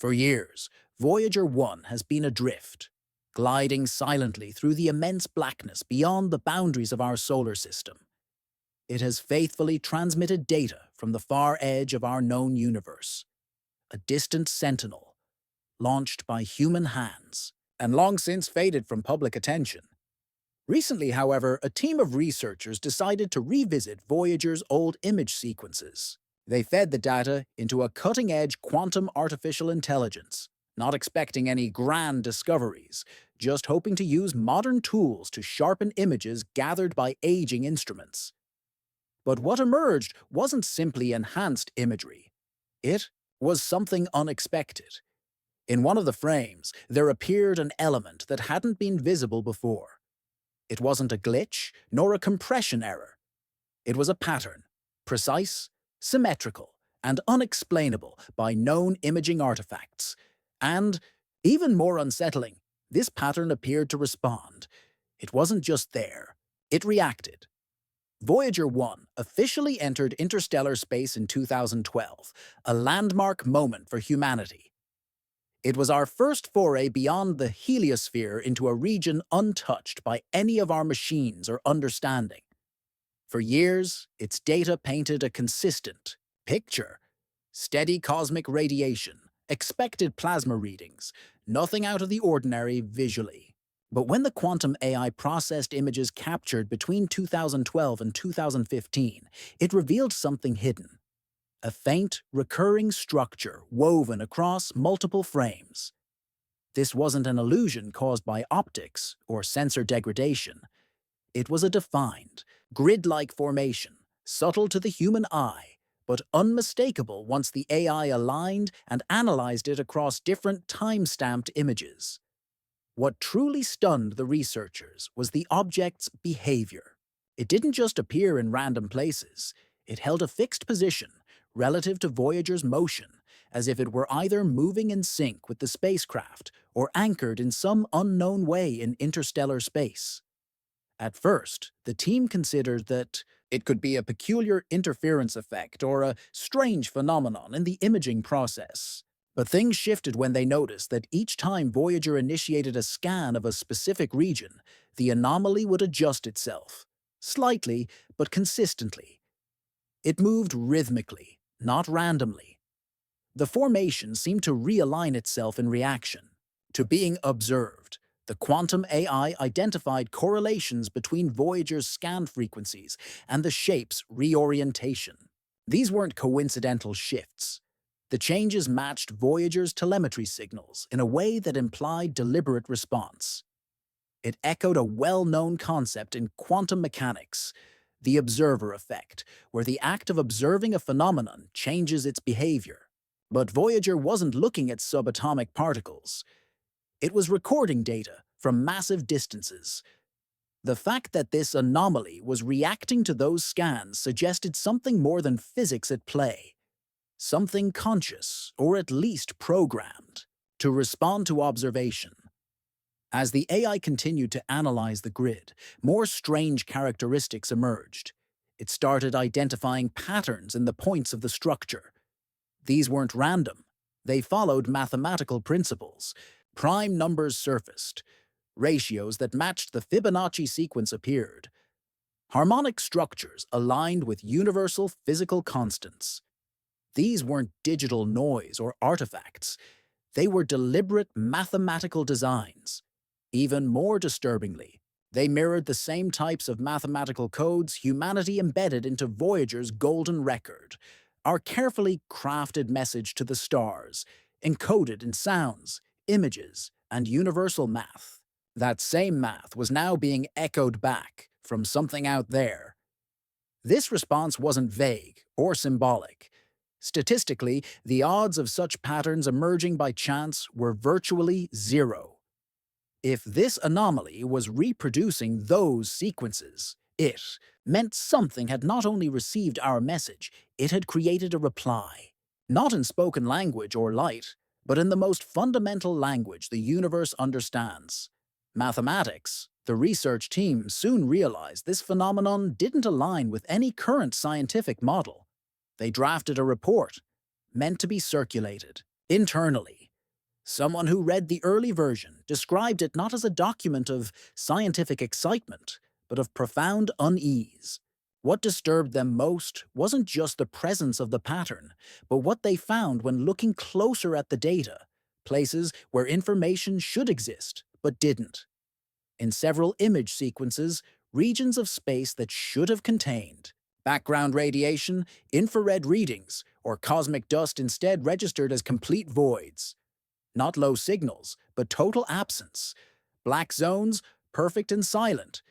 For years, Voyager 1 has been adrift, gliding silently through the immense blackness beyond the boundaries of our solar system. It has faithfully transmitted data from the far edge of our known universe, a distant sentinel launched by human hands, and long since faded from public attention. Recently, however, a team of researchers decided to revisit Voyager's old image sequences. They fed the data into a cutting-edge quantum artificial intelligence, not expecting any grand discoveries, just hoping to use modern tools to sharpen images gathered by aging instruments. But what emerged wasn't simply enhanced imagery. It was something unexpected. In one of the frames, there appeared an element that hadn't been visible before. It wasn't a glitch, nor a compression error. It was a pattern, precise, symmetrical, and unexplainable by known imaging artifacts. And, even more unsettling, this pattern appeared to respond. It wasn't just there. It reacted. Voyager 1 officially entered interstellar space in 2012, a landmark moment for humanity. It was our first foray beyond the heliosphere into a region untouched by any of our machines or understanding. For years, its data painted a consistent picture: steady cosmic radiation, expected plasma readings, nothing out of the ordinary visually. But when the quantum AI processed images captured between 2012 and 2015, it revealed something hidden: a faint, recurring structure woven across multiple frames. This wasn't an illusion caused by optics or sensor degradation. It was a defined, grid-like formation, subtle to the human eye, but unmistakable once the AI aligned and analyzed it across different time-stamped images. What truly stunned the researchers was the object's behavior. It didn't just appear in random places. It held a fixed position, relative to Voyager's motion, as if it were either moving in sync with the spacecraft or anchored in some unknown way in interstellar space. At first, the team considered that it could be a peculiar interference effect or a strange phenomenon in the imaging process. But things shifted when they noticed that each time Voyager initiated a scan of a specific region, the anomaly would adjust itself, slightly but consistently. It moved rhythmically, not randomly. The formation seemed to realign itself in reaction to being observed. The quantum AI identified correlations between Voyager's scan frequencies and the shape's reorientation. These weren't coincidental shifts. The changes matched Voyager's telemetry signals in a way that implied deliberate response. It echoed a well-known concept in quantum mechanics: the observer effect, where the act of observing a phenomenon changes its behavior. But Voyager wasn't looking at subatomic particles. It was recording data from massive distances. The fact that this anomaly was reacting to those scans suggested something more than physics at play. Something conscious, or at least programmed, to respond to observation. As the AI continued to analyze the grid, more strange characteristics emerged. It started identifying patterns in the points of the structure. These weren't random. They followed mathematical principles. Prime numbers surfaced. Ratios that matched the Fibonacci sequence appeared. Harmonic structures aligned with universal physical constants. These weren't digital noise or artifacts. They were deliberate mathematical designs. Even more disturbingly, they mirrored the same types of mathematical codes humanity embedded into Voyager's golden record, our carefully crafted message to the stars, encoded in sounds, images, and universal math. That same math was now being echoed back from something out there. This response wasn't vague or symbolic. Statistically, the odds of such patterns emerging by chance were virtually zero. If this anomaly was reproducing those sequences, it meant something had not only received our message, it had created a reply. Not in spoken language or light, but in the most fundamental language the universe understands: mathematics. The research team soon realized this phenomenon didn't align with any current scientific model. They drafted a report, meant to be circulated internally, Someone who read the early version described it not as a document of scientific excitement, but of profound unease. What disturbed them most wasn't just the presence of the pattern, but what they found when looking closer at the data, places where information should exist, but didn't. In several image sequences, regions of space that should have contained background radiation, infrared readings, or cosmic dust instead registered as complete voids. Not low signals, but total absence. Black zones, perfect and silent.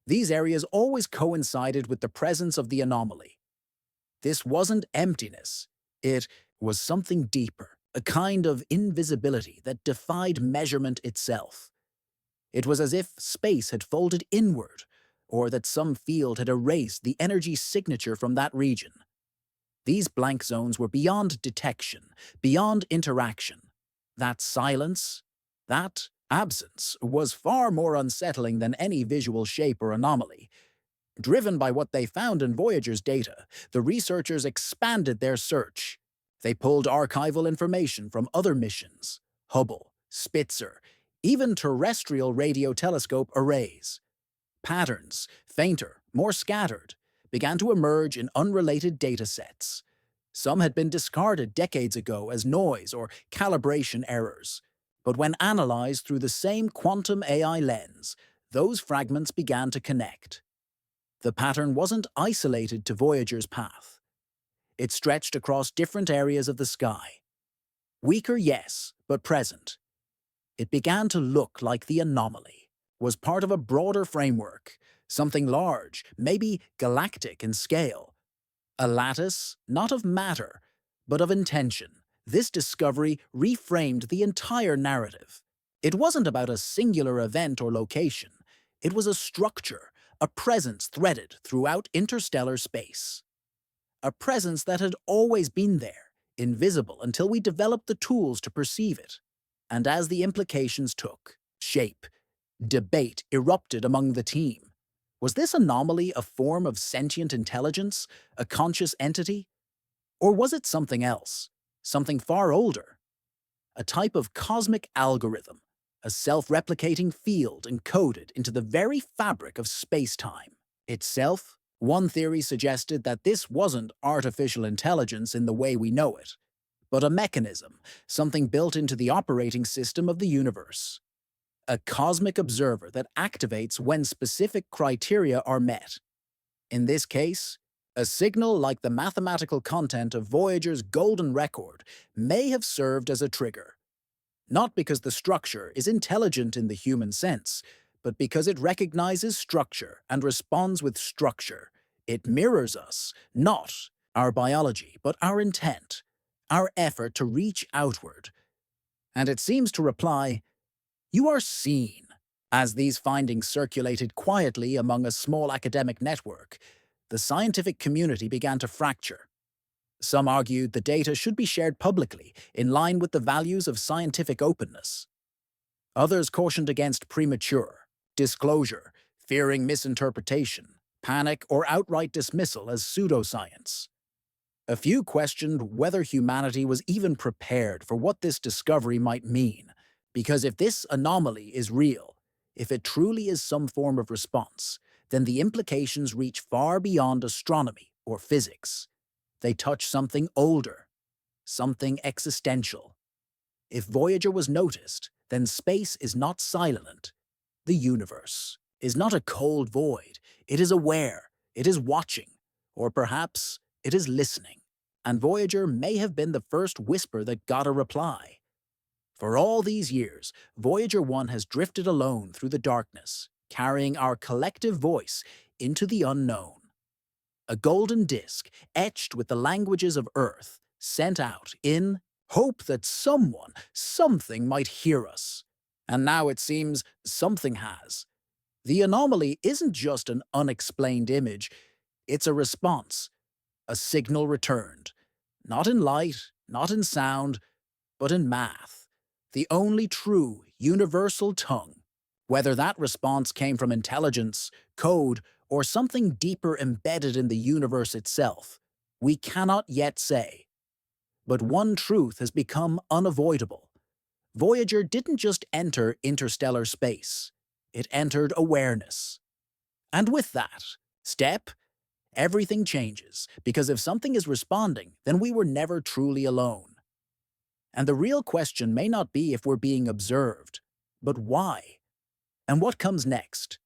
These areas always coincided with the presence of the anomaly. This wasn't emptiness. It was something deeper, a kind of invisibility that defied measurement itself. It was as if space had folded inward, or that some field had erased the energy signature from that region. These blank zones were beyond detection, beyond interaction. That silence, that absence, was far more unsettling than any visual shape or anomaly. Driven by what they found in Voyager's data, the researchers expanded their search. They pulled archival information from other missions, Hubble, Spitzer, even terrestrial radio telescope arrays. Patterns, fainter, more scattered, began to emerge in unrelated datasets. Some had been discarded decades ago as noise or calibration errors. But when analyzed through the same quantum AI lens, those fragments began to connect. The pattern wasn't isolated to Voyager's path. It stretched across different areas of the sky. Weaker, yes, but present. It began to look like the anomaly was part of a broader framework, something large, maybe galactic in scale. A lattice, not of matter, but of intention. This discovery reframed the entire narrative. It wasn't about a singular event or location. It was a structure, a presence threaded throughout interstellar space. A presence that had always been there, invisible until we developed the tools to perceive it. And as the implications took shape, debate erupted among the team. Was this anomaly a form of sentient intelligence, a conscious entity? Or was it something else, something far older? A type of cosmic algorithm, a self-replicating field encoded into the very fabric of space-time itself? One theory suggested that this wasn't artificial intelligence in the way we know it, but a mechanism, something built into the operating system of the universe. A cosmic observer that activates when specific criteria are met. In this case, a signal like the mathematical content of Voyager's golden record may have served as a trigger. Not because the structure is intelligent in the human sense, but because it recognizes structure and responds with structure. It mirrors us, not our biology, but our intent, our effort to reach outward. And it seems to reply, "You are seen." As these findings circulated quietly among a small academic network, the scientific community began to fracture. Some argued the data should be shared publicly, in line with the values of scientific openness. Others cautioned against premature disclosure, fearing misinterpretation, panic, or outright dismissal as pseudoscience. A few questioned whether humanity was even prepared for what this discovery might mean, because if this anomaly is real, if it truly is some form of response, then the implications reach far beyond astronomy or physics. They touch something older, something existential. If Voyager was noticed, then space is not silent. The universe is not a cold void. It is aware, it is watching, or perhaps it is listening. And Voyager may have been the first whisper that got a reply. For all these years, Voyager 1 has drifted alone through the darkness, carrying our collective voice into the unknown. A golden disk, etched with the languages of Earth, sent out in hope that someone, something might hear us. And now it seems something has. The anomaly isn't just an unexplained image, it's a response, a signal returned. Not in light, not in sound, but in math. The only true, universal tongue. Whether that response came from intelligence, code, or something deeper embedded in the universe itself, we cannot yet say. But one truth has become unavoidable. Voyager didn't just enter interstellar space, it entered awareness. And with that step, everything changes, because if something is responding, then we were never truly alone. And the real question may not be if we're being observed, but why? And what comes next?